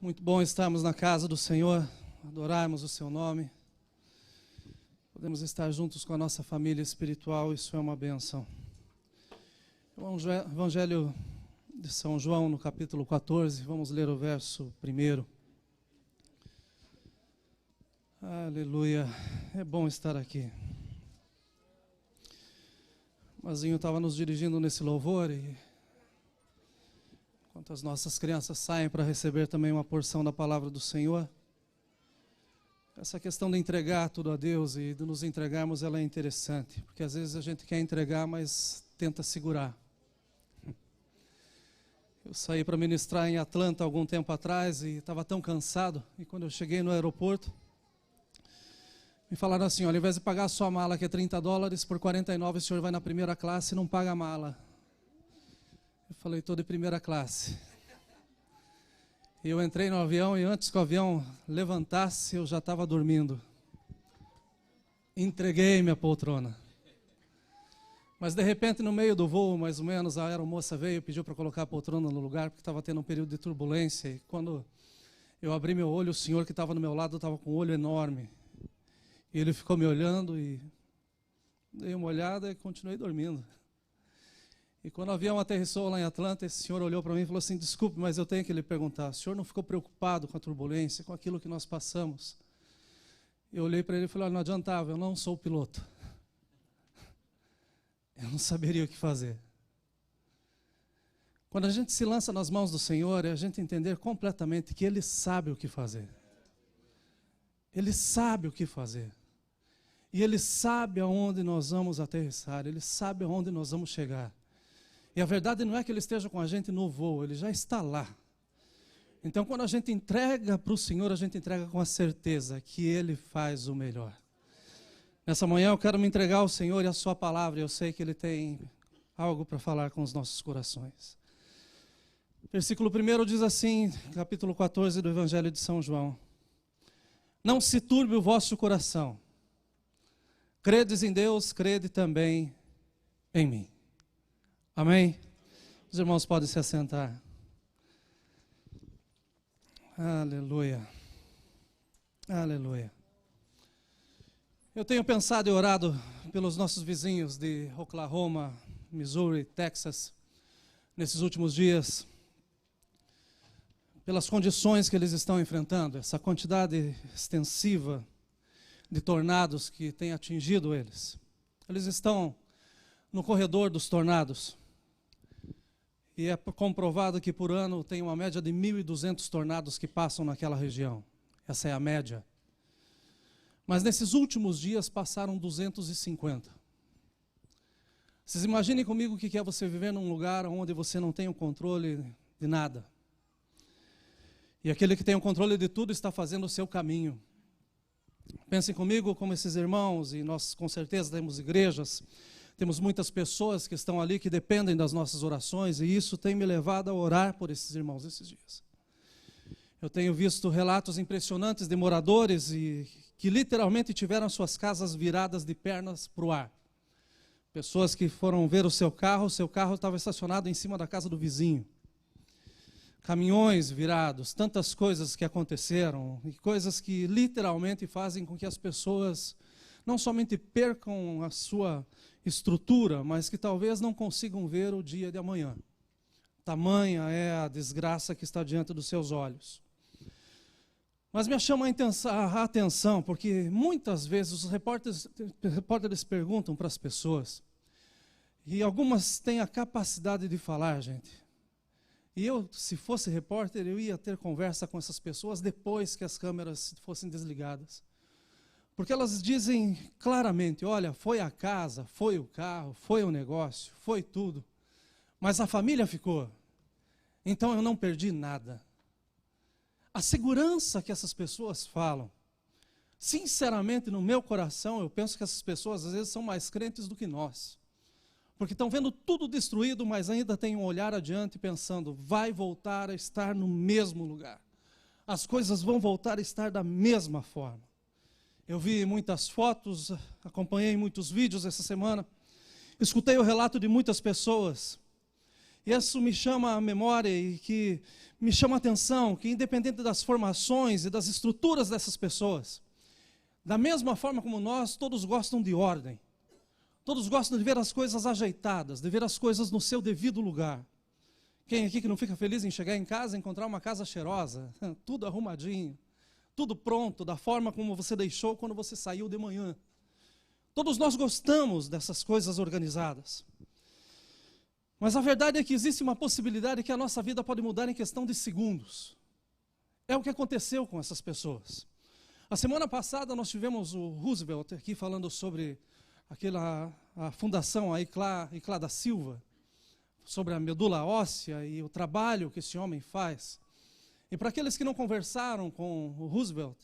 Muito bom estarmos na casa do Senhor, adorarmos o seu nome. Podemos estar juntos com a nossa família espiritual, isso é uma bênção. O Evangelho de São João, no capítulo 14, vamos ler o verso 1. Aleluia, é bom estar aqui. O Mazinho estava nos dirigindo nesse louvor e enquanto as nossas crianças saem para receber também uma porção da palavra do Senhor, essa questão de entregar tudo a Deus e de nos entregarmos, ela é interessante, porque às vezes a gente quer entregar, mas tenta segurar. Eu saí para ministrar em Atlanta algum tempo atrás e estava tão cansado, e quando eu cheguei no aeroporto, me falaram assim, olha, ao invés de pagar a sua mala, que é $30, por 49 o senhor vai na primeira classe e não paga a mala. Eu falei, estou de primeira classe. E eu entrei no avião e antes que o avião levantasse, eu já estava dormindo. Entreguei minha poltrona. Mas de repente, no meio do voo, mais ou menos, a aeromoça veio e pediu para colocar a poltrona no lugar, porque estava tendo um período de turbulência. E quando eu abri meu olho, o senhor que estava no meu lado estava com um olho enorme. E ele ficou me olhando e dei uma olhada e continuei dormindo. E quando o avião aterrissou lá em Atlanta, esse senhor olhou para mim e falou assim, desculpe, mas eu tenho que lhe perguntar, o senhor não ficou preocupado com a turbulência, com aquilo que nós passamos? Eu olhei para ele e falei, olha, não adiantava, eu não sou piloto. Eu não saberia o que fazer. Quando a gente se lança nas mãos do Senhor, é a gente entender completamente que Ele sabe o que fazer. Ele sabe o que fazer. E Ele sabe aonde nós vamos aterrissar, Ele sabe aonde nós vamos chegar. E a verdade não é que Ele esteja com a gente no voo, Ele já está lá. Então, quando a gente entrega para o Senhor, a gente entrega com a certeza que Ele faz o melhor. Nessa manhã eu quero me entregar ao Senhor e à sua palavra. Eu sei que Ele tem algo para falar com os nossos corações. Versículo 1 diz assim, capítulo 14 do Evangelho de São João. Não se turbe o vosso coração. Credes em Deus, crede também em mim. Amém? Os irmãos podem se assentar. Aleluia. Aleluia. Eu tenho pensado e orado pelos nossos vizinhos de Oklahoma, Missouri, Texas, nesses últimos dias, pelas condições que eles estão enfrentando, essa quantidade extensiva de tornados que tem atingido eles. Eles estão no corredor dos tornados. E é comprovado que por ano tem uma média de 1.200 tornados que passam naquela região. Essa é a média. Mas nesses últimos dias passaram 250. Vocês imaginem comigo o que é você viver num lugar onde você não tem o controle de nada. E aquele que tem o controle de tudo está fazendo o seu caminho. Pensem comigo como esses irmãos, e nós com certeza temos igrejas, temos muitas pessoas que estão ali que dependem das nossas orações, e isso tem me levado a orar por esses irmãos esses dias. Eu tenho visto relatos impressionantes de moradores que literalmente tiveram suas casas viradas de pernas para o ar. Pessoas que foram ver o seu carro estava estacionado em cima da casa do vizinho. Caminhões virados, tantas coisas que aconteceram, e coisas que literalmente fazem com que as pessoas não somente percam a sua estrutura, mas que talvez não consigam ver o dia de amanhã. Tamanha é a desgraça que está diante dos seus olhos. Mas me chama a atenção, porque muitas vezes os repórteres perguntam para as pessoas, e algumas têm a capacidade de falar, gente. E eu, se fosse repórter, eu ia ter conversa com essas pessoas depois que as câmeras fossem desligadas. Porque elas dizem claramente, olha, foi a casa, foi o carro, foi o negócio, foi tudo. Mas a família ficou. Então eu não perdi nada. A segurança que essas pessoas falam, sinceramente no meu coração, eu penso que essas pessoas às vezes são mais crentes do que nós. Porque estão vendo tudo destruído, mas ainda têm um olhar adiante pensando, vai voltar a estar no mesmo lugar. As coisas vão voltar a estar da mesma forma. Eu vi muitas fotos, acompanhei muitos vídeos essa semana, escutei o relato de muitas pessoas E isso me chama a memória e que me chama a atenção, que independente das formações e das estruturas dessas pessoas, da mesma forma como nós, todos gostam de ordem. Todos gostam de ver as coisas ajeitadas, de ver as coisas no seu devido lugar. Quem aqui que não fica feliz em chegar em casa e encontrar uma casa cheirosa, tudo arrumadinho, tudo pronto, da forma como você deixou quando você saiu de manhã. Todos nós gostamos dessas coisas organizadas. Mas a verdade é que existe uma possibilidade que a nossa vida pode mudar em questão de segundos. É o que aconteceu com essas pessoas. A semana passada nós tivemos o Roosevelt aqui falando sobre a fundação, a Iclá da Silva, sobre a medula óssea e o trabalho que esse homem faz. E para aqueles que não conversaram com o Roosevelt,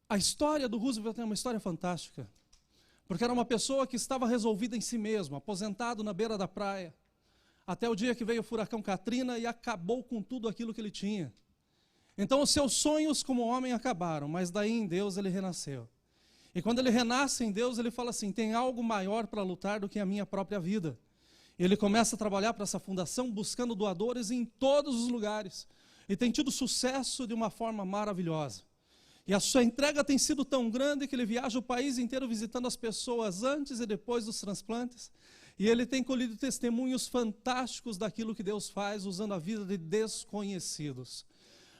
a história do Roosevelt é uma história fantástica, porque era uma pessoa que estava resolvida em si mesmo, aposentado na beira da praia, até o dia que veio o furacão Katrina e acabou com tudo aquilo que ele tinha. Então os seus sonhos como homem acabaram, mas daí em Deus ele renasceu. E quando ele renasce em Deus, ele fala assim, tem algo maior para lutar do que a minha própria vida. E ele começa a trabalhar para essa fundação, buscando doadores em todos os lugares. E tem tido sucesso de uma forma maravilhosa. E a sua entrega tem sido tão grande que ele viaja o país inteiro visitando as pessoas antes e depois dos transplantes. E ele tem colhido testemunhos fantásticos daquilo que Deus faz, usando a vida de desconhecidos.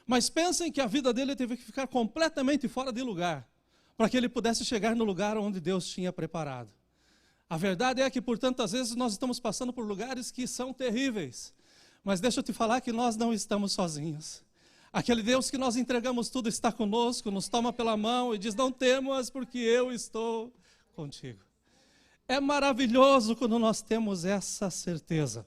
Mas pensem que a vida dele teve que ficar completamente fora de lugar, para que ele pudesse chegar no lugar onde Deus tinha preparado. A verdade é que por tantas vezes nós estamos passando por lugares que são terríveis, mas deixa eu te falar que nós não estamos sozinhos. Aquele Deus que nós entregamos tudo está conosco, nos toma pela mão e diz, não temas porque eu estou contigo. É maravilhoso quando nós temos essa certeza.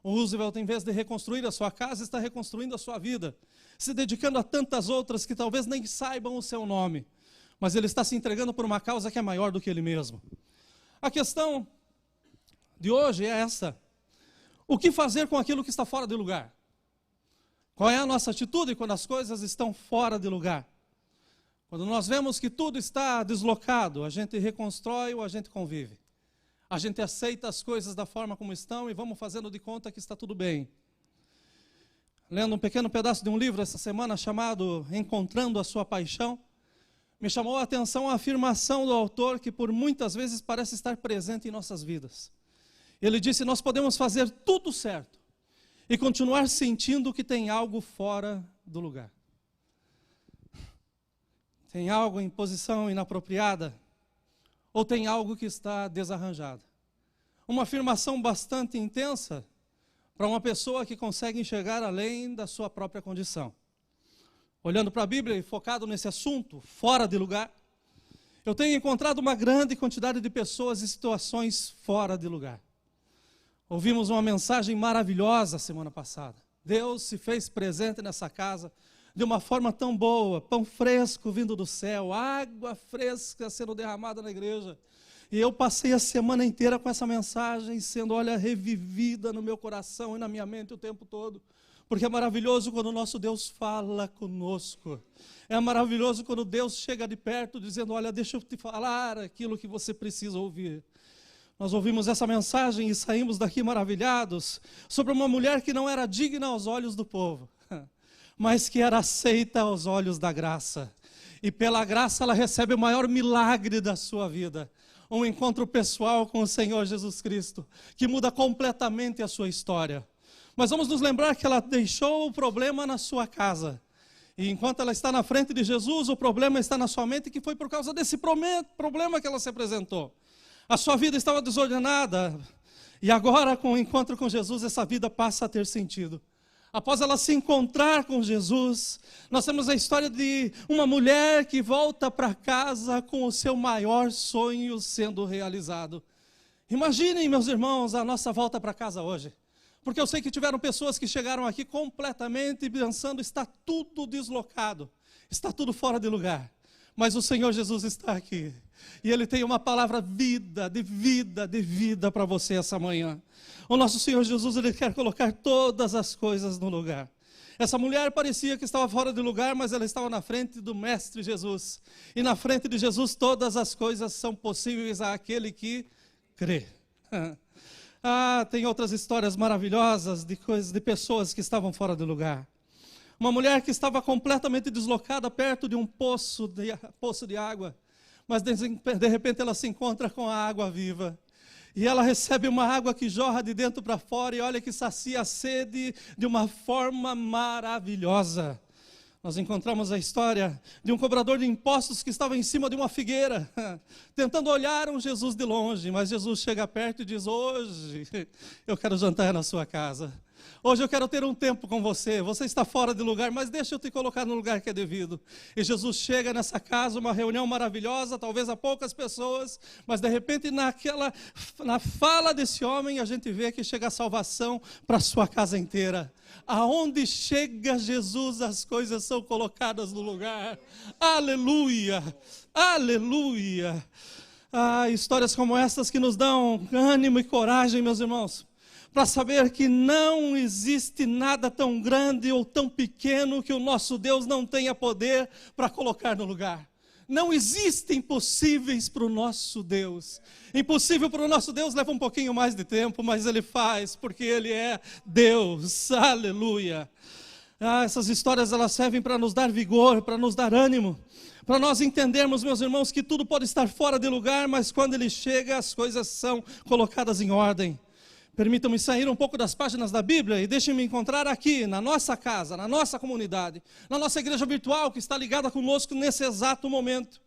O Roosevelt, em vez de reconstruir a sua casa, está reconstruindo a sua vida, se dedicando a tantas outras que talvez nem saibam o seu nome, mas ele está se entregando por uma causa que é maior do que ele mesmo. A questão de hoje é essa: o que fazer com aquilo que está fora de lugar? Qual é a nossa atitude quando as coisas estão fora de lugar? Quando nós vemos que tudo está deslocado, a gente reconstrói ou a gente convive? A gente aceita as coisas da forma como estão e vamos fazendo de conta que está tudo bem. Lendo um pequeno pedaço de um livro essa semana chamado Encontrando a Sua Paixão, me chamou a atenção a afirmação do autor que por muitas vezes parece estar presente em nossas vidas. Ele disse, nós podemos fazer tudo certo e continuar sentindo que tem algo fora do lugar. Tem algo em posição inapropriada ou tem algo que está desarranjado. Uma afirmação bastante intensa para uma pessoa que consegue enxergar além da sua própria condição. Olhando para a Bíblia e focado nesse assunto, fora de lugar, eu tenho encontrado uma grande quantidade de pessoas e situações fora de lugar. Ouvimos uma mensagem maravilhosa semana passada. Deus se fez presente nessa casa de uma forma tão boa, pão fresco vindo do céu, água fresca sendo derramada na igreja. E eu passei a semana inteira com essa mensagem sendo, revivida no meu coração e na minha mente o tempo todo. Porque é maravilhoso quando o nosso Deus fala conosco. É maravilhoso quando Deus chega de perto dizendo, deixa eu te falar aquilo que você precisa ouvir. Nós ouvimos essa mensagem e saímos daqui maravilhados sobre uma mulher que não era digna aos olhos do povo, mas que era aceita aos olhos da graça. E pela graça ela recebe o maior milagre da sua vida. Um encontro pessoal com o Senhor Jesus Cristo, que muda completamente a sua história. Mas vamos nos lembrar que ela deixou o problema na sua casa. E enquanto ela está na frente de Jesus, o problema está na sua mente, que foi por causa desse problema que ela se apresentou. A sua vida estava desordenada. E agora, com o encontro com Jesus, essa vida passa a ter sentido. Após ela se encontrar com Jesus, nós temos a história de uma mulher que volta para casa com o seu maior sonho sendo realizado. Imaginem, meus irmãos, a nossa volta para casa hoje. Porque eu sei que tiveram pessoas que chegaram aqui completamente pensando, está tudo deslocado, está tudo fora de lugar. Mas o Senhor Jesus está aqui. E Ele tem uma palavra de vida para você essa manhã. O nosso Senhor Jesus, Ele quer colocar todas as coisas no lugar. Essa mulher parecia que estava fora de lugar, mas ela estava na frente do Mestre Jesus. E na frente de Jesus todas as coisas são possíveis àquele que crê. Tem outras histórias maravilhosas de coisas, de pessoas que estavam fora do lugar. Uma mulher que estava completamente deslocada perto de um poço de água, mas de repente ela se encontra com a água viva. E ela recebe uma água que jorra de dentro para fora e olha que sacia a sede de uma forma maravilhosa. Nós encontramos a história de um cobrador de impostos que estava em cima de uma figueira, tentando olhar um Jesus de longe, mas Jesus chega perto e diz: hoje eu quero jantar na sua casa. Hoje eu quero ter um tempo com você. Você está fora de lugar, mas deixa eu te colocar no lugar que é devido. E Jesus chega nessa casa, uma reunião maravilhosa, talvez há poucas pessoas, mas de repente na fala desse homem a gente vê que chega a salvação para a sua casa inteira. Aonde chega Jesus, as coisas são colocadas no lugar. Aleluia! Aleluia! Histórias como essas que nos dão ânimo e coragem, meus irmãos, para saber que não existe nada tão grande ou tão pequeno que o nosso Deus não tenha poder para colocar no lugar. Não existe impossíveis para o nosso Deus. Impossível para o nosso Deus leva um pouquinho mais de tempo, mas Ele faz, porque Ele é Deus. Aleluia. Essas histórias elas servem para nos dar vigor, para nos dar ânimo, para nós entendermos, meus irmãos, que tudo pode estar fora de lugar, mas quando Ele chega, as coisas são colocadas em ordem. Permitam-me sair um pouco das páginas da Bíblia e deixem-me encontrar aqui, na nossa casa, na nossa comunidade, na nossa igreja virtual que está ligada conosco nesse exato momento,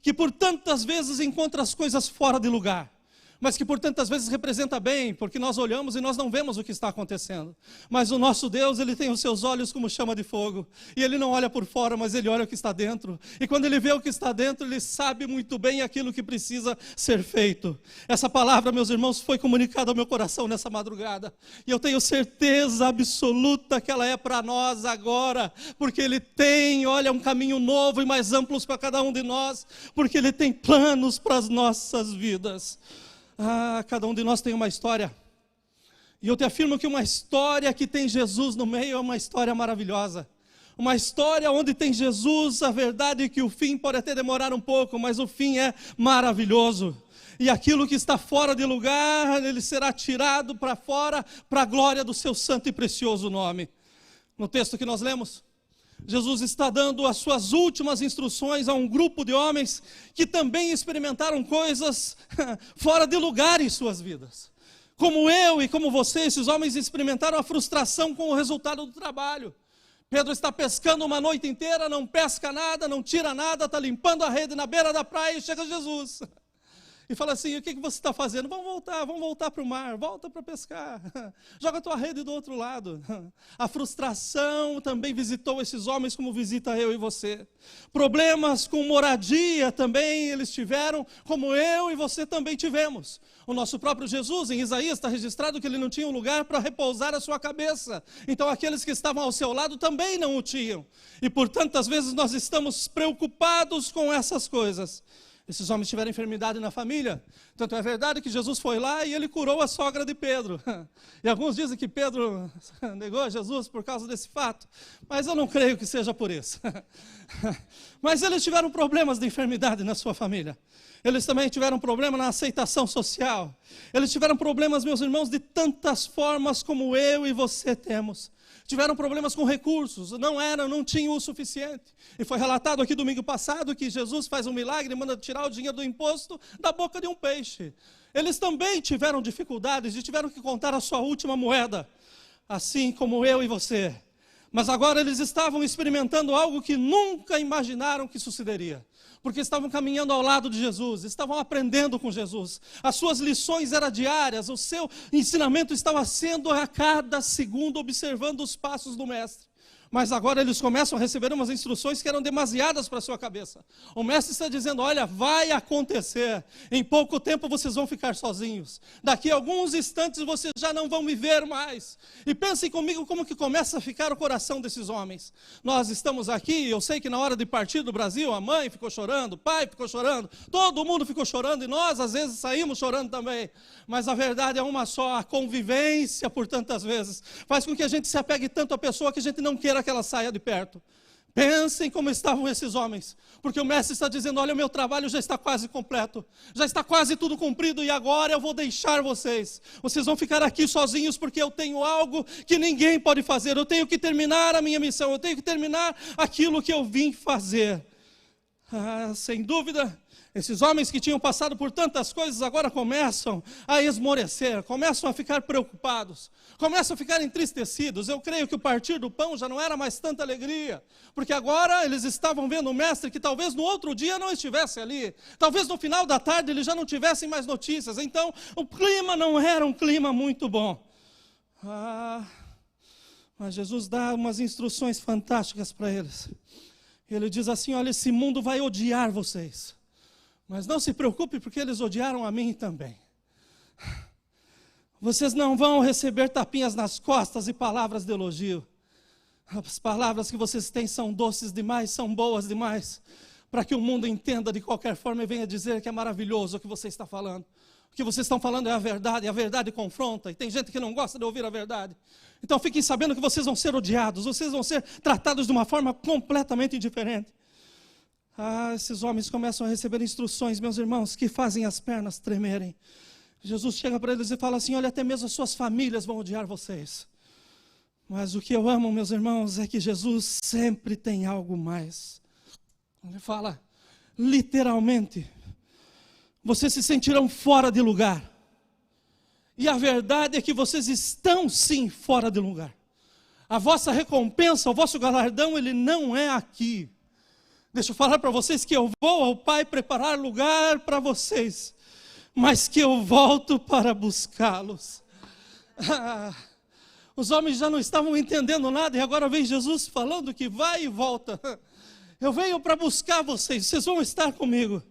que por tantas vezes encontra as coisas fora de lugar, mas que por tantas vezes representa bem, porque nós olhamos e nós não vemos o que está acontecendo. Mas o nosso Deus, Ele tem os seus olhos como chama de fogo, e Ele não olha por fora, mas Ele olha o que está dentro, e quando Ele vê o que está dentro, Ele sabe muito bem aquilo que precisa ser feito. Essa palavra, meus irmãos, foi comunicada ao meu coração nessa madrugada, e eu tenho certeza absoluta que ela é para nós agora, porque Ele tem, olha, um caminho novo e mais amplo para cada um de nós, porque Ele tem planos para as nossas vidas. Cada um de nós tem uma história, e eu te afirmo que uma história que tem Jesus no meio é uma história maravilhosa, uma história onde tem Jesus. A verdade é que o fim pode até demorar um pouco, mas o fim é maravilhoso, e aquilo que está fora de lugar, ele será tirado para fora, para a glória do seu santo e precioso nome. No texto que nós lemos, Jesus está dando as suas últimas instruções a um grupo de homens que também experimentaram coisas fora de lugar em suas vidas. Como eu e como você, esses homens experimentaram a frustração com o resultado do trabalho. Pedro está pescando uma noite inteira, não pesca nada, não tira nada, está limpando a rede na beira da praia e chega Jesus. E fala assim: o que você está fazendo? Vamos voltar para o mar, volta para pescar, joga a tua rede do outro lado. A frustração também visitou esses homens como visita eu e você. Problemas com moradia também eles tiveram, como eu e você também tivemos. O nosso próprio Jesus, em Isaías, está registrado que ele não tinha um lugar para repousar a sua cabeça. Então aqueles que estavam ao seu lado também não o tinham. E por tantas vezes nós estamos preocupados com essas coisas. Esses homens tiveram enfermidade na família. Tanto é verdade que Jesus foi lá e ele curou a sogra de Pedro. E alguns dizem que Pedro negou Jesus por causa desse fato, mas eu não creio que seja por isso. Mas eles tiveram problemas de enfermidade na sua família. Eles também tiveram problema na aceitação social. Eles tiveram problemas, meus irmãos, de tantas formas como eu e você temos. Tiveram problemas com recursos, não tinham o suficiente. E foi relatado aqui domingo passado que Jesus faz um milagre e manda tirar o dinheiro do imposto da boca de um peixe. Eles também tiveram dificuldades e tiveram que contar a sua última moeda, assim como eu e você. Mas agora eles estavam experimentando algo que nunca imaginaram que sucederia. Porque estavam caminhando ao lado de Jesus, estavam aprendendo com Jesus. As suas lições eram diárias, o seu ensinamento estava sendo a cada segundo observando os passos do Mestre. Mas agora eles começam a receber umas instruções que eram demasiadas para a sua cabeça. O mestre está dizendo: olha, vai acontecer, em pouco tempo vocês vão ficar sozinhos. Daqui a alguns instantes vocês já não vão me ver mais. E pensem comigo como que começa a ficar o coração desses homens. Nós estamos aqui, eu sei que na hora de partir do Brasil, a mãe ficou chorando, o pai ficou chorando, todo mundo ficou chorando e nós às vezes saímos chorando também. Mas a verdade é uma só: a convivência por tantas vezes faz com que a gente se apegue tanto à pessoa que a gente não queira que ela saia de perto. Pensem como estavam esses homens, porque o mestre está dizendo: olha, o meu trabalho já está quase completo, já está quase tudo cumprido, e agora eu vou deixar vocês. Vocês vão ficar aqui sozinhos, porque eu tenho algo que ninguém pode fazer. Eu tenho que terminar a minha missão, eu tenho que terminar aquilo que eu vim fazer. Sem dúvida, esses homens que tinham passado por tantas coisas agora começam a esmorecer, começam a ficar preocupados, começam a ficar entristecidos. Eu creio que o partir do pão já não era mais tanta alegria, porque agora eles estavam vendo o mestre que talvez no outro dia não estivesse ali, talvez no final da tarde eles já não tivessem mais notícias. Então o clima não era um clima muito bom. Mas Jesus dá umas instruções fantásticas para eles. Ele diz assim: olha, esse mundo vai odiar vocês, mas não se preocupe, porque eles odiaram a mim também. Vocês não vão receber tapinhas nas costas e palavras de elogio. As palavras que vocês têm são doces demais, são boas demais, para que o mundo entenda de qualquer forma e venha dizer que é maravilhoso o que você está falando. O que vocês estão falando é a verdade, e a verdade confronta, e tem gente que não gosta de ouvir a verdade. Então fiquem sabendo que vocês vão ser odiados, vocês vão ser tratados de uma forma completamente diferente. Esses homens começam a receber instruções, meus irmãos, que fazem as pernas tremerem. Jesus chega para eles e fala assim: olha, até mesmo as suas famílias vão odiar vocês. Mas o que eu amo, meus irmãos, é que Jesus sempre tem algo mais. Ele fala, literalmente, vocês se sentirão fora de lugar. E a verdade é que vocês estão sim fora de lugar. A vossa recompensa, o vosso galardão, ele não é aqui. Deixa eu falar para vocês que eu vou ao Pai preparar lugar para vocês, mas que eu volto para buscá-los. Os homens já não estavam entendendo nada, e agora vem Jesus falando que vai e volta. Eu venho para buscar vocês, vocês vão estar comigo.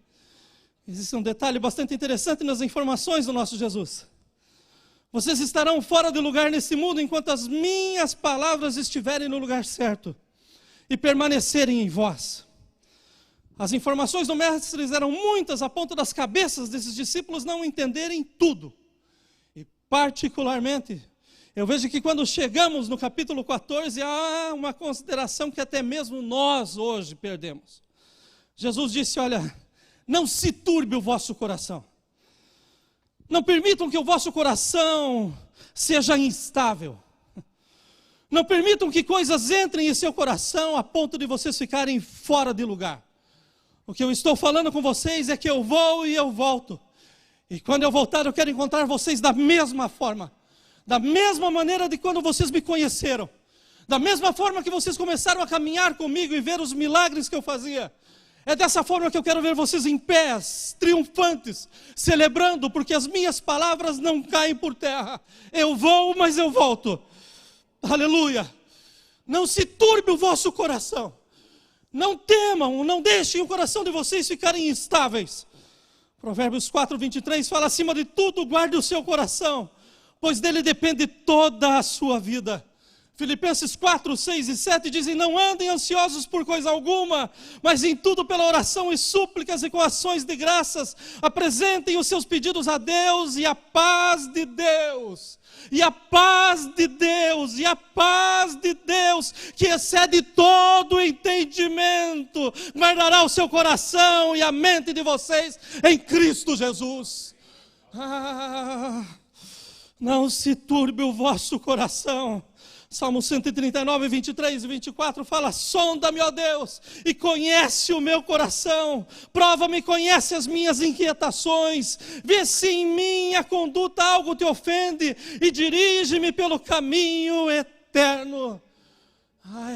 Existe um detalhe bastante interessante nas informações do nosso Jesus. Vocês estarão fora de lugar nesse mundo enquanto as minhas palavras estiverem no lugar certo e permanecerem em vós. As informações do mestre eram muitas, a ponto das cabeças desses discípulos não entenderem tudo. E particularmente, eu vejo que quando chegamos no capítulo 14, há uma consideração que até mesmo nós hoje perdemos. Jesus disse: olha, não se turbe o vosso coração. Não permitam que o vosso coração seja instável. Não permitam que coisas entrem em seu coração a ponto de vocês ficarem fora de lugar. O que eu estou falando com vocês é que eu vou e eu volto. E quando eu voltar, eu quero encontrar vocês da mesma forma. Da mesma maneira de quando vocês me conheceram. Da mesma forma que vocês começaram a caminhar comigo e ver os milagres que eu fazia. É dessa forma que eu quero ver vocês em pés, triunfantes, celebrando, porque as minhas palavras não caem por terra. Eu vou, mas eu volto. Aleluia. Não se turbe o vosso coração. Não temam, não deixem o coração de vocês ficarem instáveis. Provérbios 4:23 fala: acima de tudo, guarde o seu coração, pois dele depende toda a sua vida. Filipenses 4, 6 e 7 dizem: não andem ansiosos por coisa alguma, mas em tudo pela oração e súplicas e com ações de graças, apresentem os seus pedidos a Deus, e a paz de Deus, e a paz de Deus, e a paz de Deus, que excede todo entendimento, guardará o seu coração e a mente de vocês em Cristo Jesus. Não se turbe o vosso coração. Salmo 139, 23 e 24 fala: sonda-me, ó Deus, e conhece o meu coração, prova-me, conhece as minhas inquietações, vê se em minha conduta algo te ofende, e dirige-me pelo caminho eterno.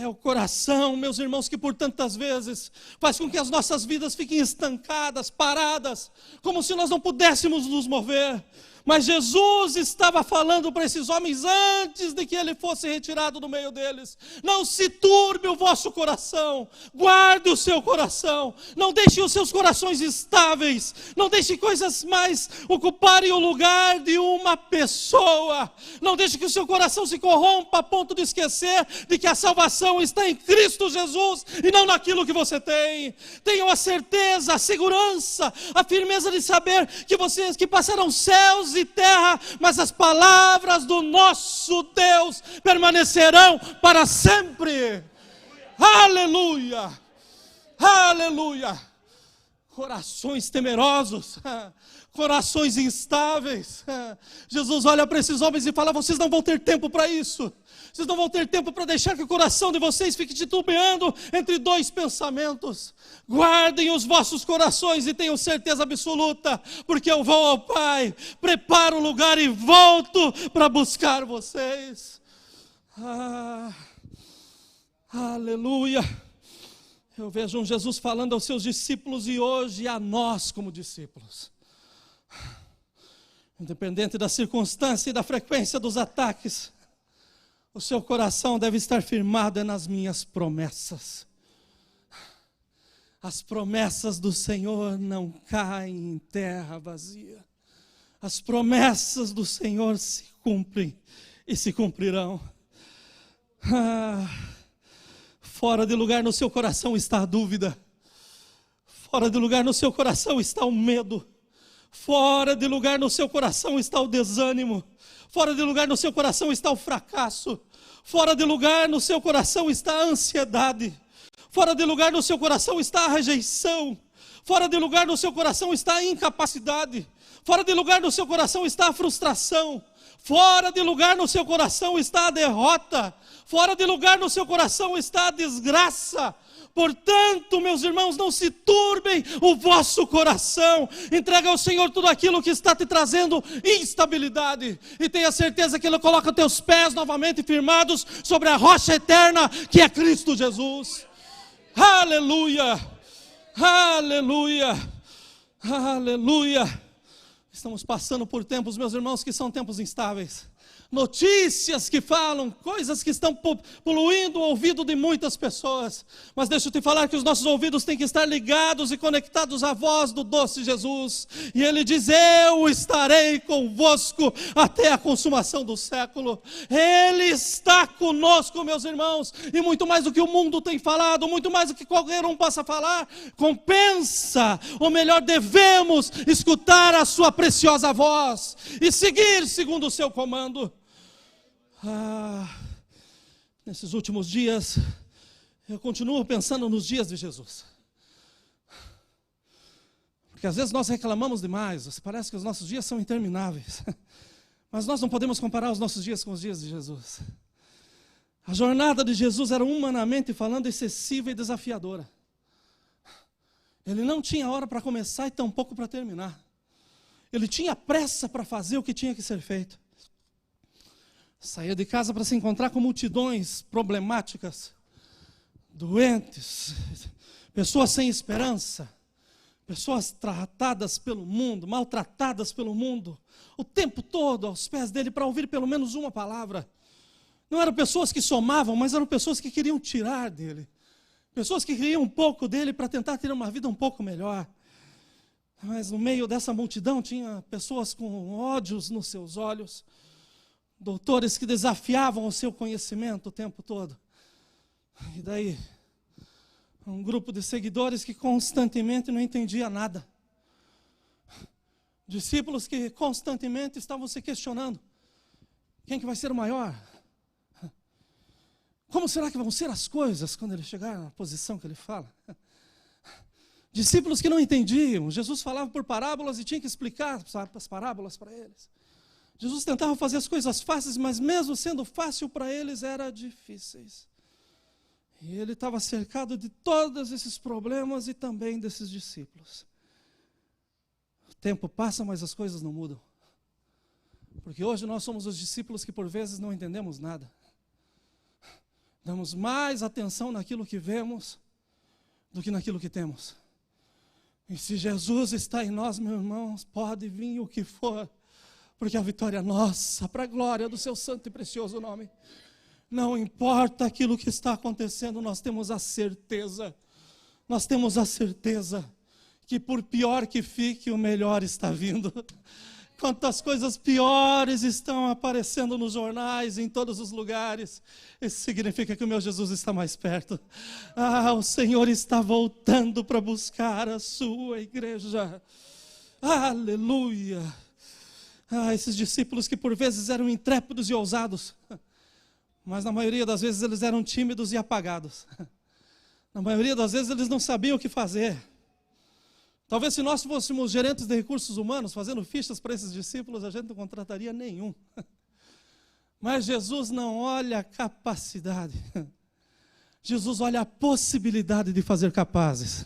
É o coração, meus irmãos, que por tantas vezes faz com que as nossas vidas fiquem estancadas, paradas, como se nós não pudéssemos nos mover. Mas Jesus estava falando para esses homens antes de que ele fosse retirado do meio deles: não se turbe o vosso coração, guarde o seu coração, não deixe os seus corações estáveis, não deixe coisas mais ocuparem o lugar de uma pessoa, não deixe que o seu coração se corrompa a ponto de esquecer de que a salvação está em Cristo Jesus e não naquilo que você tem. Tenham a certeza, a segurança, a firmeza de saber que vocês que passaram céus e terra, mas as palavras do nosso Deus permanecerão para sempre. Aleluia! Aleluia! Corações temerosos, corações instáveis. Jesus olha para esses homens e fala: vocês não vão ter tempo para isso. Vocês não vão ter tempo para deixar que o coração de vocês fique titubeando entre dois pensamentos. Guardem os vossos corações e tenham certeza absoluta, porque eu vou ao Pai, preparo o lugar e volto para buscar vocês. Aleluia! Eu vejo um Jesus falando aos seus discípulos e hoje a nós como discípulos. Independente da circunstância e da frequência dos ataques, o seu coração deve estar firmado nas minhas promessas. As promessas do Senhor não caem em terra vazia. As promessas do Senhor se cumprem e se cumprirão. Fora de lugar no seu coração está a dúvida. Fora de lugar no seu coração está o medo. Fora de lugar no seu coração está o desânimo. Fora de lugar no seu coração está o fracasso. Fora de lugar no seu coração está a ansiedade. Fora de lugar no seu coração está a rejeição. Fora de lugar no seu coração está a incapacidade. Fora de lugar no seu coração está a frustração. Fora de lugar no seu coração está a derrota. Fora de lugar no seu coração está a desgraça. Portanto, meus irmãos, não se turbem o vosso coração. Entrega ao Senhor tudo aquilo que está te trazendo instabilidade. E tenha certeza que Ele coloca teus pés novamente firmados sobre a rocha eterna, que é Cristo Jesus. Aleluia! Aleluia! Aleluia! Estamos passando por tempos, meus irmãos, que são tempos instáveis. Notícias que falam, coisas que estão poluindo o ouvido de muitas pessoas. Mas deixa eu te falar que os nossos ouvidos têm que estar ligados e conectados à voz do doce Jesus. E Ele diz: eu estarei convosco até a consumação do século. Ele está conosco, meus irmãos. E muito mais do que o mundo tem falado, muito mais do que qualquer um possa falar, compensa, ou melhor, devemos escutar a sua preciosa voz e seguir segundo o seu comando. Nesses últimos dias, eu continuo pensando nos dias de Jesus. Porque às vezes nós reclamamos demais, parece que os nossos dias são intermináveis. Mas nós não podemos comparar os nossos dias com os dias de Jesus. A jornada de Jesus era, humanamente falando, excessiva e desafiadora. Ele não tinha hora para começar e tampouco para terminar. Ele tinha pressa para fazer o que tinha que ser feito. Saía de casa para se encontrar com multidões problemáticas, doentes, pessoas sem esperança, pessoas tratadas pelo mundo, maltratadas pelo mundo, o tempo todo aos pés dele para ouvir pelo menos uma palavra. Não eram pessoas que somavam, mas eram pessoas que queriam tirar dele, pessoas que queriam um pouco dele para tentar ter uma vida um pouco melhor. Mas no meio dessa multidão tinha pessoas com ódios nos seus olhos, doutores que desafiavam o seu conhecimento o tempo todo. E daí, um grupo de seguidores que constantemente não entendia nada. Discípulos que constantemente estavam se questionando: quem que vai ser o maior? Como será que vão ser as coisas quando ele chegar na posição que ele fala? Discípulos que não entendiam. Jesus falava por parábolas e tinha que explicar as parábolas para eles. Jesus tentava fazer as coisas fáceis, mas mesmo sendo fácil para eles, eram difíceis. E ele estava cercado de todos esses problemas e também desses discípulos. O tempo passa, mas as coisas não mudam. Porque hoje nós somos os discípulos que por vezes não entendemos nada. Damos mais atenção naquilo que vemos do que naquilo que temos. E se Jesus está em nós, meus irmãos, pode vir o que for, porque a vitória é nossa, para a glória do seu santo e precioso nome. Não importa aquilo que está acontecendo, nós temos a certeza que por pior que fique, o melhor está vindo. Quantas coisas piores estão aparecendo nos jornais, em todos os lugares, isso significa que o meu Jesus está mais perto. O Senhor está voltando para buscar a sua igreja. Aleluia! Esses discípulos que por vezes eram intrépidos e ousados, mas na maioria das vezes eles eram tímidos e apagados. Na maioria das vezes eles não sabiam o que fazer. Talvez se nós fôssemos gerentes de recursos humanos, fazendo fichas para esses discípulos, a gente não contrataria nenhum. Mas Jesus não olha a capacidade. Jesus olha a possibilidade de fazer capazes.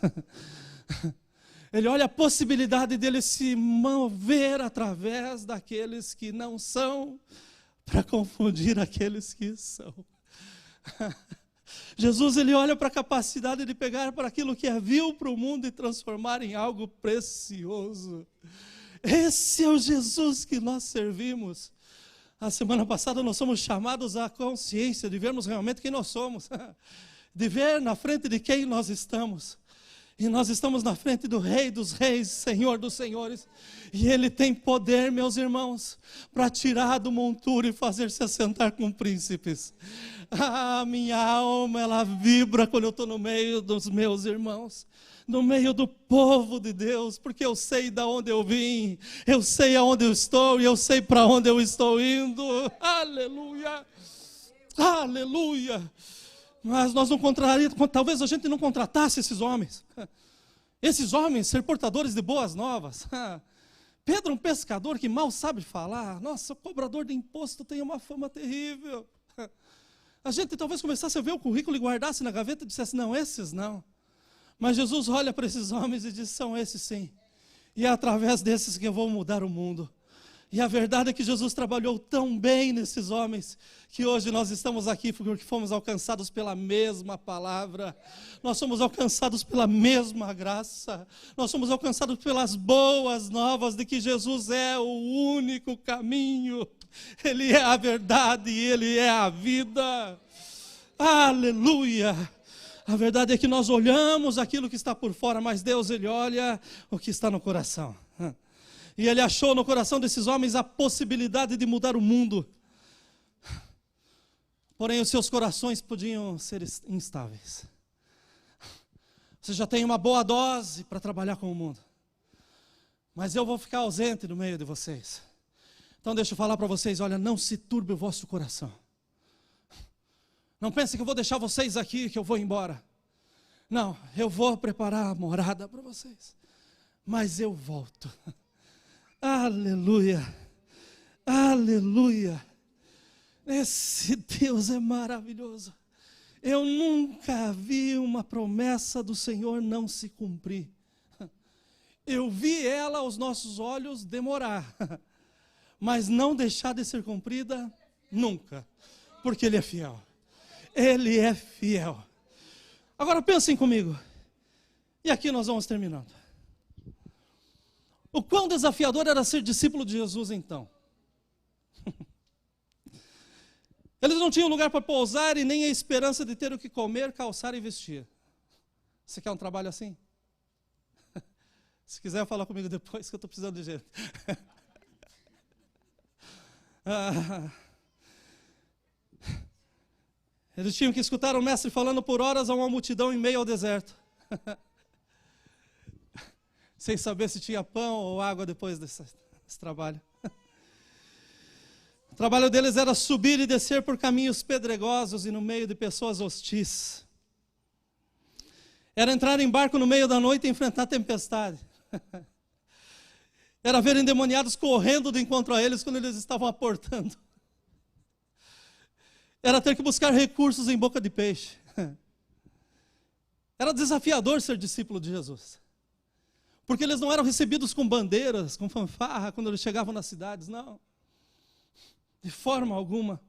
Ele olha a possibilidade dele se mover através daqueles que não são, para confundir aqueles que são. Jesus, ele olha para a capacidade de pegar para aquilo que é vil para o mundo e transformar em algo precioso. Esse é o Jesus que nós servimos. A semana passada nós somos chamados à consciência de vermos realmente quem nós somos, de ver na frente de quem nós estamos. E nós estamos na frente do Rei dos Reis, Senhor dos Senhores. E Ele tem poder, meus irmãos, para tirar do monturo e fazer-se assentar com príncipes. Ah, minha alma, ela vibra quando eu estou no meio dos meus irmãos, no meio do povo de Deus, porque eu sei de onde eu vim, eu sei aonde eu estou e eu sei para onde eu estou indo. Aleluia! Aleluia! Mas nós não contrataríamos, talvez a gente não contratasse esses homens. Esses homens ser portadores de boas novas. Pedro, um pescador que mal sabe falar. Nossa, o cobrador de imposto tem uma fama terrível. A gente talvez começasse a ver o currículo e guardasse na gaveta e dissesse, não, esses não. Mas Jesus olha para esses homens e diz, são esses sim. E é através desses que eu vou mudar o mundo. E a verdade é que Jesus trabalhou tão bem nesses homens, que hoje nós estamos aqui porque fomos alcançados pela mesma palavra, nós somos alcançados pela mesma graça, nós somos alcançados pelas boas novas de que Jesus é o único caminho, Ele é a verdade e Ele é a vida. Aleluia! A verdade é que nós olhamos aquilo que está por fora, mas Deus, Ele olha o que está no coração. E Ele achou no coração desses homens a possibilidade de mudar o mundo. Porém, os seus corações podiam ser instáveis. Você já tem uma boa dose para trabalhar com o mundo. Mas eu vou ficar ausente no meio de vocês. Então deixa eu falar para vocês, olha, não se turbe o vosso coração. Não pense que eu vou deixar vocês aqui, que eu vou embora. Não, eu vou preparar a morada para vocês. Mas eu volto. Aleluia, aleluia, esse Deus é maravilhoso. Eu nunca vi uma promessa do Senhor não se cumprir. Eu vi ela aos nossos olhos demorar, mas não deixar de ser cumprida nunca, porque Ele é fiel. Ele é fiel. Agora pensem comigo, e aqui nós vamos terminando. O quão desafiador era ser discípulo de Jesus então. Eles não tinham lugar para pousar e nem a esperança de ter o que comer, calçar e vestir. Você quer um trabalho assim? Se quiser falar comigo depois que eu estou precisando de gente. Eles tinham que escutar o mestre falando por horas a uma multidão em meio ao deserto. Sem saber se tinha pão ou água depois desse trabalho. O trabalho deles era subir e descer por caminhos pedregosos e no meio de pessoas hostis. Era entrar em barco no meio da noite e enfrentar a tempestade. Era ver endemoniados correndo de encontro a eles quando eles estavam aportando. Era ter que buscar recursos em boca de peixe. Era desafiador ser discípulo de Jesus. Porque eles não eram recebidos com bandeiras, com fanfarra, quando eles chegavam nas cidades, não. De forma alguma.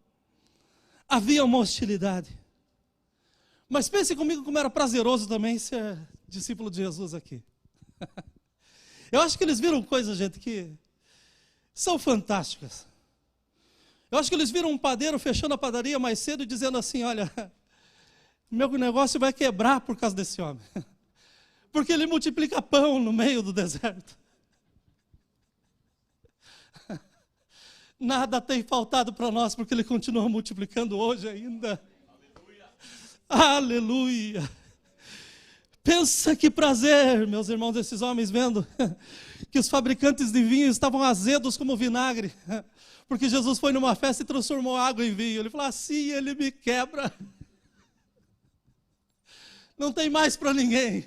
Havia uma hostilidade. Mas pense comigo como era prazeroso também ser discípulo de Jesus aqui. Eu acho que eles viram coisas, gente, que são fantásticas. Eu acho que eles viram um padeiro fechando a padaria mais cedo e dizendo assim, olha, meu negócio vai quebrar por causa desse homem. Porque ele multiplica pão no meio do deserto. Nada tem faltado para nós, porque ele continua multiplicando hoje ainda. Aleluia. Aleluia. Pensa que prazer, meus irmãos, esses homens vendo que os fabricantes de vinho estavam azedos como vinagre. Porque Jesus foi numa festa e transformou água em vinho. Ele falou assim, ele me quebra. Não tem mais para ninguém.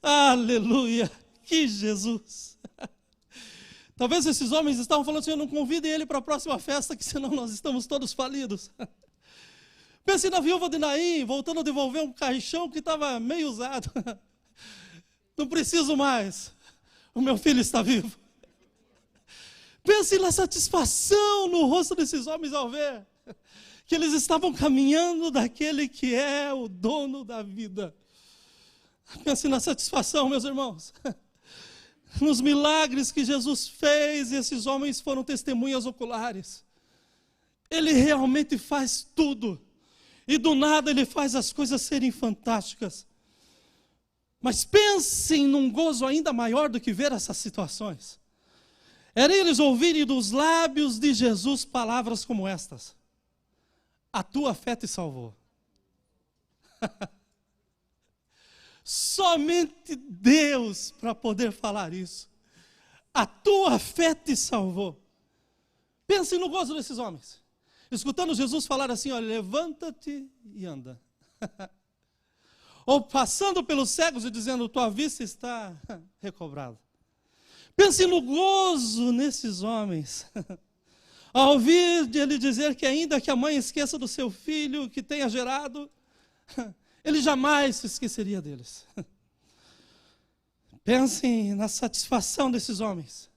Aleluia, que Jesus. Talvez esses homens estavam falando assim, não convidem ele para a próxima festa, que senão nós estamos todos falidos. Pense na viúva de Naim, voltando a devolver um caixão que estava meio usado. Não preciso mais, o meu filho está vivo. Pense na satisfação no rosto desses homens ao ver que eles estavam caminhando daquele que é o dono da vida. Pense na satisfação, meus irmãos, nos milagres que Jesus fez, e esses homens foram testemunhas oculares. Ele realmente faz tudo, e do nada ele faz as coisas serem fantásticas. Mas pensem num gozo ainda maior do que ver essas situações. Era eles ouvirem dos lábios de Jesus palavras como estas: a tua fé te salvou. Somente Deus para poder falar isso. A tua fé te salvou. Pensem no gozo desses homens, escutando Jesus falar assim, olha, levanta-te e anda. Ou passando pelos cegos e dizendo, tua vista está recobrada. Pensem no gozo nesses homens, ao ouvir ele dizer que ainda que a mãe esqueça do seu filho que tenha gerado, ele jamais se esqueceria deles. Pensem na satisfação desses homens,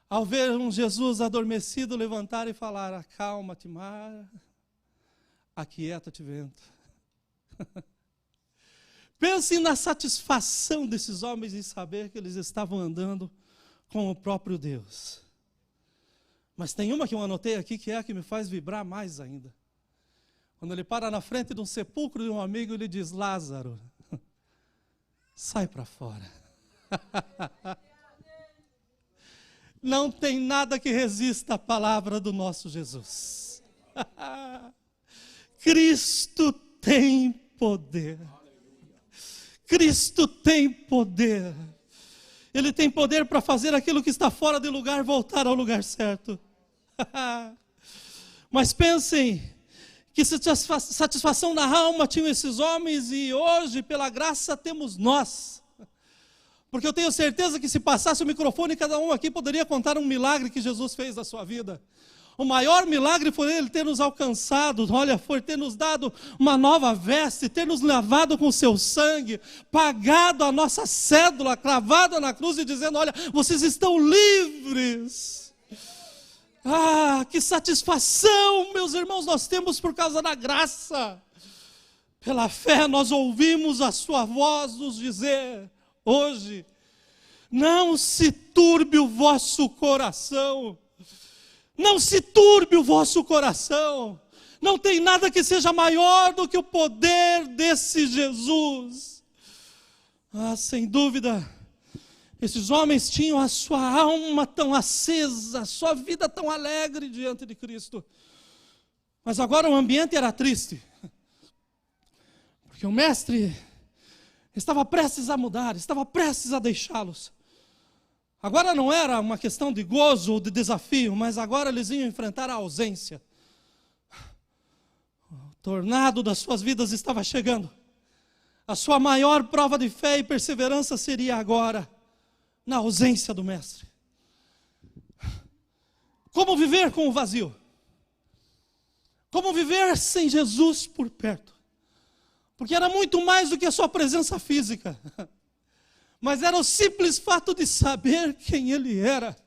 ao ver um Jesus adormecido levantar e falar, acalma-te mar, aquieta-te vento. Pensem na satisfação desses homens em saber que eles estavam andando com o próprio Deus. Mas tem uma que eu anotei aqui, que é a que me faz vibrar mais ainda. Quando ele para na frente de um sepulcro de um amigo, ele diz, Lázaro, sai para fora. Não tem nada que resista à palavra do nosso Jesus. Cristo tem poder. Cristo tem poder. Ele tem poder para fazer aquilo que está fora de lugar voltar ao lugar certo. Mas pensem que satisfação na alma tinham esses homens e hoje, pela graça, temos nós. Porque eu tenho certeza que se passasse o microfone, cada um aqui poderia contar um milagre que Jesus fez na sua vida. O maior milagre foi Ele ter nos alcançado, olha, foi ter nos dado uma nova veste, ter nos lavado com o seu sangue, pagado a nossa cédula, cravada na cruz e dizendo, olha, vocês estão livres. Ah, que satisfação, meus irmãos, nós temos por causa da graça. Pela fé nós ouvimos a sua voz nos dizer, hoje, não se turbe o vosso coração. Não se turbe o vosso coração. Não tem nada que seja maior do que o poder desse Jesus. Ah, sem dúvida, esses homens tinham a sua alma tão acesa, a sua vida tão alegre diante de Cristo. Mas agora o ambiente era triste. Porque o mestre estava prestes a mudar, estava prestes a deixá-los. Agora não era uma questão de gozo ou de desafio, mas agora eles iam enfrentar a ausência. O tornado das suas vidas estava chegando. A sua maior prova de fé e perseverança seria agora, na ausência do Mestre. Como viver com o vazio? Como viver sem Jesus por perto? Porque era muito mais do que a sua presença física. Mas era o simples fato de saber quem Ele era.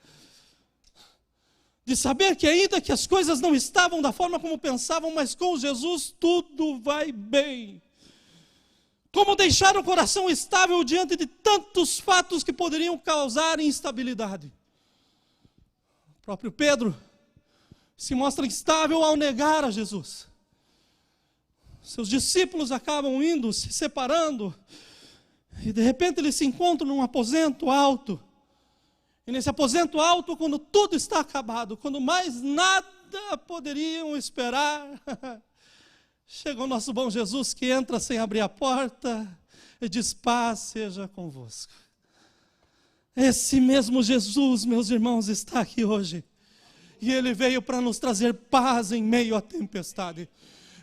De saber que ainda que as coisas não estavam da forma como pensavam, mas com Jesus tudo vai bem. Como deixar o coração estável diante de tantos fatos que poderiam causar instabilidade. O próprio Pedro se mostra instável ao negar a Jesus. Seus discípulos acabam indo, se separando, e de repente eles se encontram num aposento alto. E nesse aposento alto, quando tudo está acabado, quando mais nada poderiam esperar, chega o nosso bom Jesus que entra sem abrir a porta e diz, paz seja convosco. Esse mesmo Jesus, meus irmãos, está aqui hoje. E Ele veio para nos trazer paz em meio à tempestade.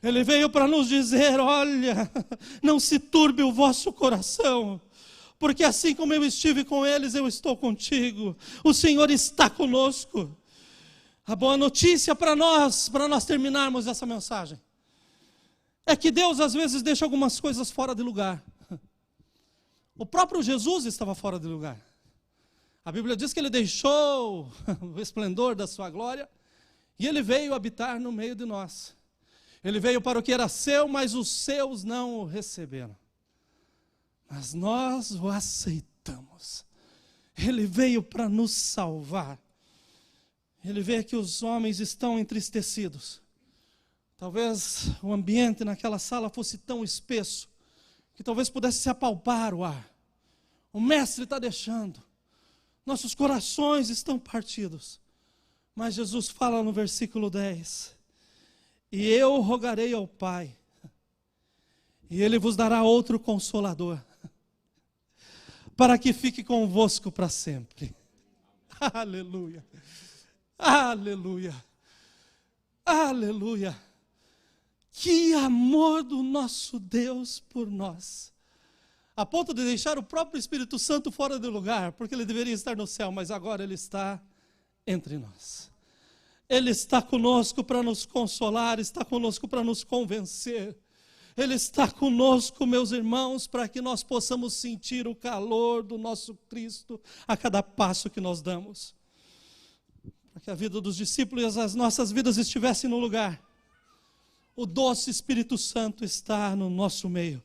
Ele veio para nos dizer: olha, não se turbe o vosso coração, porque assim como eu estive com eles, eu estou contigo. O Senhor está conosco. A boa notícia para nós terminarmos essa mensagem, é que Deus às vezes deixa algumas coisas fora de lugar. O próprio Jesus estava fora de lugar. A Bíblia diz que ele deixou o esplendor da sua glória e ele veio habitar no meio de nós. Ele veio para o que era seu, mas os seus não o receberam. Mas nós o aceitamos. Ele veio para nos salvar. Ele vê que os homens estão entristecidos. Talvez o ambiente naquela sala fosse tão espesso que talvez pudesse se apalpar o ar. O mestre está deixando. Nossos corações estão partidos. Mas Jesus fala no versículo 10: e eu rogarei ao Pai, e Ele vos dará outro Consolador, para que fique convosco para sempre. Aleluia, aleluia, aleluia. Que amor do nosso Deus por nós, a ponto de deixar o próprio Espírito Santo fora do lugar, porque ele deveria estar no céu, mas agora ele está entre nós. Ele está conosco para nos consolar, está conosco para nos convencer. Ele está conosco, meus irmãos, para que nós possamos sentir o calor do nosso Cristo a cada passo que nós damos. Para que a vida dos discípulos e as nossas vidas estivessem no lugar. O doce Espírito Santo está no nosso meio.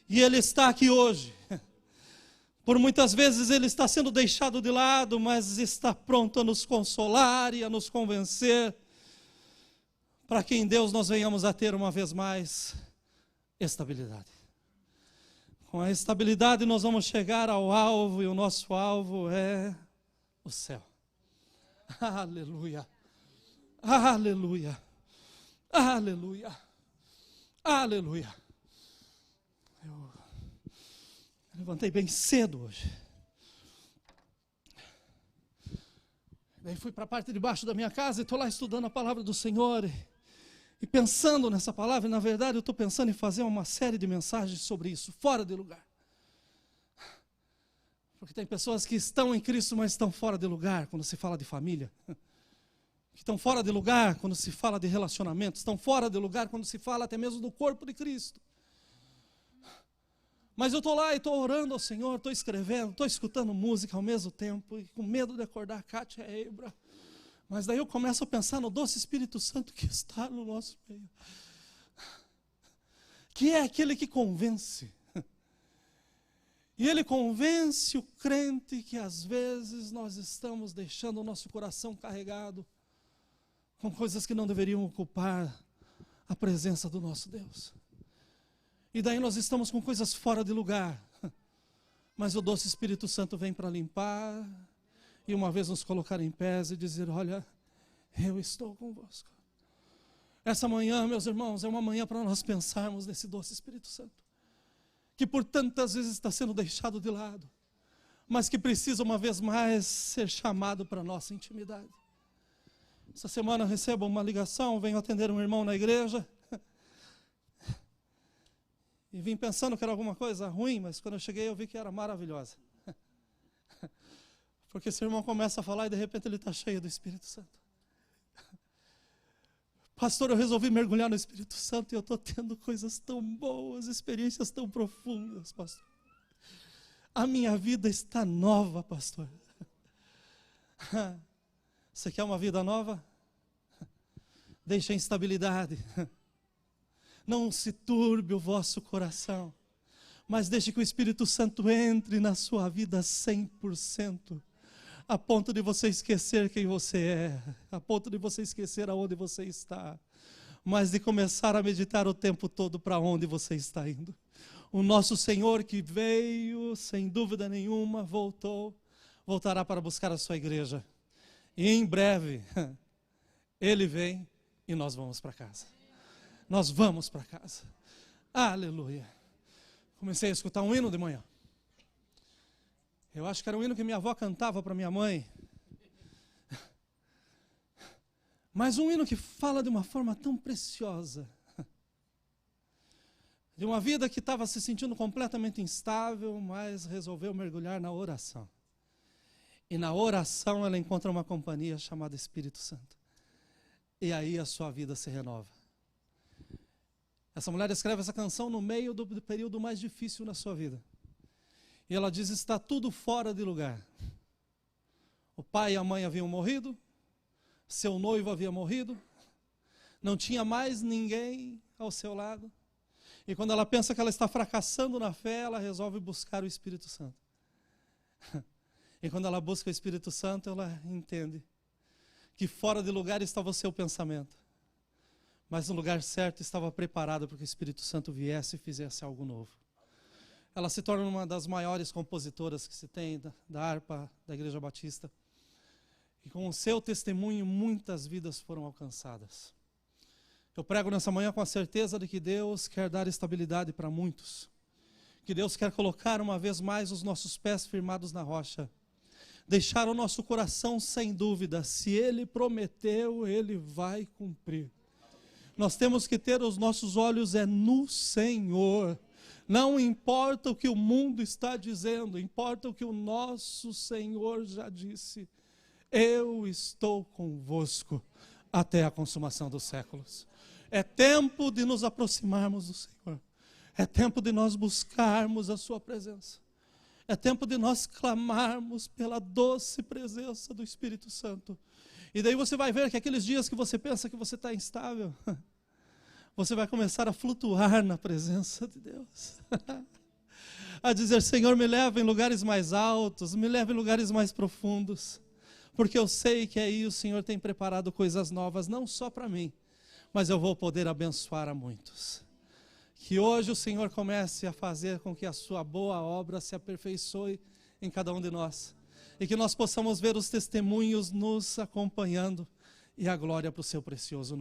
E Ele está aqui hoje. Por muitas vezes Ele está sendo deixado de lado, mas está pronto a nos consolar e a nos convencer, para que em Deus nós venhamos a ter uma vez mais estabilidade. Com a estabilidade nós vamos chegar ao alvo, e o nosso alvo é o céu. Aleluia, aleluia, aleluia, aleluia. Eu levantei bem cedo hoje. Daí fui para a parte de baixo da minha casa e estou lá estudando a palavra do Senhor e pensando nessa palavra. E na verdade eu estou pensando em fazer uma série de mensagens sobre isso, fora de lugar. Porque tem pessoas que estão em Cristo, mas estão fora de lugar quando se fala de família. Que estão fora de lugar quando se fala de relacionamento. Estão fora de lugar quando se fala até mesmo do corpo de Cristo. Mas eu estou lá e estou orando ao Senhor, estou escrevendo, estou escutando música ao mesmo tempo, e com medo de acordar a Kátia e a Ebra. Mas daí eu começo a pensar no doce Espírito Santo que está no nosso meio. Que é aquele que convence. E ele convence o crente que às vezes nós estamos deixando o nosso coração carregado com coisas que não deveriam ocupar a presença do nosso Deus. E daí nós estamos com coisas fora de lugar. Mas o doce Espírito Santo vem para limpar e uma vez nos colocar em pés e dizer: olha, eu estou convosco. Essa manhã, meus irmãos, é uma manhã para nós pensarmos nesse doce Espírito Santo, que por tantas vezes está sendo deixado de lado, mas que precisa uma vez mais ser chamado para a nossa intimidade. Essa semana eu recebo uma ligação, venho atender um irmão na igreja, e vim pensando que era alguma coisa ruim, mas quando eu cheguei eu vi que era maravilhosa. Porque esse irmão começa a falar e de repente ele está cheio do Espírito Santo. Pastor, eu resolvi mergulhar no Espírito Santo e eu estou tendo coisas tão boas, experiências tão profundas, pastor. A minha vida está nova, pastor. Você quer uma vida nova? Deixe a instabilidade. Não se turbe o vosso coração, mas deixe que o Espírito Santo entre na sua vida 100%, a ponto de você esquecer quem você é, a ponto de você esquecer aonde você está, mas de começar a meditar o tempo todo para onde você está indo. O nosso Senhor que veio, sem dúvida nenhuma, voltará para buscar a sua igreja. E em breve, Ele vem e nós vamos para casa. Nós vamos para casa. Aleluia. Comecei a escutar um hino de manhã. Eu acho que era um hino que minha avó cantava para minha mãe. Mas um hino que fala de uma forma tão preciosa. de uma vida que estava se sentindo completamente instável, mas resolveu mergulhar na oração. E na oração ela encontra uma companhia chamada Espírito Santo. E aí a sua vida se renova. Essa mulher escreve essa canção no meio do período mais difícil na sua vida. E ela diz: está tudo fora de lugar. O pai e a mãe haviam morrido, seu noivo havia morrido, não tinha mais ninguém ao seu lado. E quando ela pensa que ela está fracassando na fé, ela resolve buscar o Espírito Santo. E quando ela busca o Espírito Santo, ela entende que fora de lugar estava o seu pensamento, mas no lugar certo estava preparado para que o Espírito Santo viesse e fizesse algo novo. Ela se torna uma das maiores compositoras que se tem da harpa da Igreja Batista. E com o seu testemunho, muitas vidas foram alcançadas. Eu prego nessa manhã com a certeza de que Deus quer dar estabilidade para muitos. Que Deus quer colocar uma vez mais os nossos pés firmados na rocha. Deixar o nosso coração sem dúvida. Se Ele prometeu, Ele vai cumprir. Nós temos que ter os nossos olhos no Senhor. Não importa o que o mundo está dizendo, importa o que o nosso Senhor já disse. Eu estou convosco até a consumação dos séculos. É tempo de nos aproximarmos do Senhor. É tempo de nós buscarmos a sua presença. É tempo de nós clamarmos pela doce presença do Espírito Santo. E daí você vai ver que aqueles dias que você pensa que você está instável, você vai começar a flutuar na presença de Deus. A dizer: Senhor, me leva em lugares mais altos, me leva em lugares mais profundos. Porque eu sei que aí o Senhor tem preparado coisas novas, não só para mim, mas eu vou poder abençoar a muitos. Que hoje o Senhor comece a fazer com que a sua boa obra se aperfeiçoe em cada um de nós. E que nós possamos ver os testemunhos nos acompanhando. E a glória para o seu precioso nome.